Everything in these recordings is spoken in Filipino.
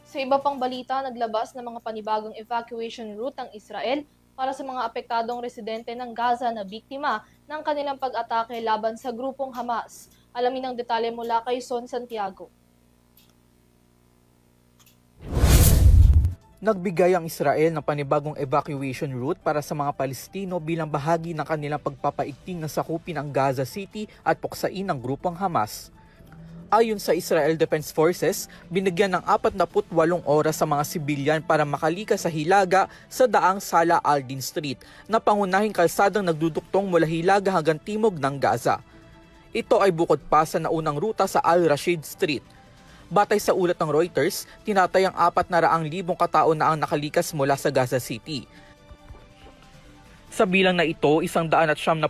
Sa iba pang balita, naglabas ng mga panibagong evacuation route ang Israel para sa mga apektadong residente ng Gaza na biktima ng kanilang pag-atake laban sa grupong Hamas. Alamin ang detalye mula kay Son Santiago. Nagbigay ang Israel ng panibagong evacuation route para sa mga Palestino bilang bahagi ng kanilang pagpapaigting na sakupin ang Gaza City at puksain ng grupong Hamas. Ayon sa Israel Defense Forces, binigyan ng 48 oras sa mga sibilyan para makalikas sa Hilaga sa daang Salah al-Din Street na pangunahing kalsadang nagduduktong mula Hilaga hanggang timog ng Gaza. Ito ay bukod pa sa naunang ruta sa Al-Rashid Street. Batay sa ulat ng Reuters, tinatayang 400,000 katao na ang nakalikas mula sa Gaza City. Sa bilang na ito, 170,000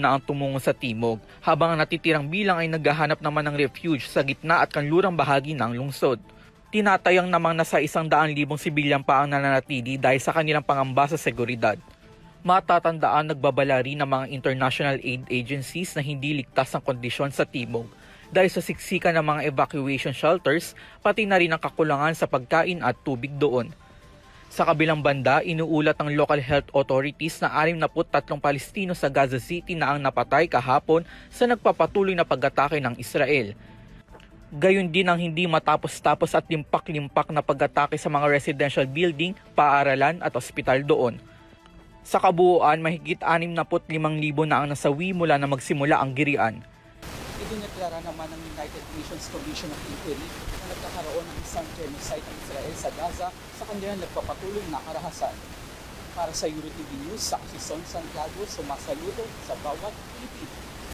na ang tumungo sa timog, habang ang natitirang bilang ay naghahanap naman ng refuge sa gitna at kanlurang bahagi ng lungsod. Tinatayang namang nasa 100,000 sibilyan pa ang nananatili dahil sa kanilang pangamba sa seguridad. Matatandaan nagbabala rin ng mga international aid agencies na hindi ligtas ang kondisyon sa timog dahil sa siksikan ng mga evacuation shelters, pati na rin ang kakulangan sa pagkain at tubig doon. Sa kabilang banda, inuulat ng local health authorities na 63 Palestino sa Gaza City na ang napatay kahapon sa nagpapatuloy na pag-atake ng Israel. Gayon din ang hindi matapos-tapos at limpak-limpak na pag-atake sa mga residential building, paaralan at ospital doon. Sa kabuuan, mahigit 65,000 na ang nasawi mula na magsimula ang girian. Idineklara naman ng United Nations Commission of Inquiry na nagkakaroon ng isang genocide ng Israel sa Gaza sa kanilang nagpapatuloy na karahasan. Para sa EuroTV News, sa Son Santiago, sumasaludo sa bawat Pilipino.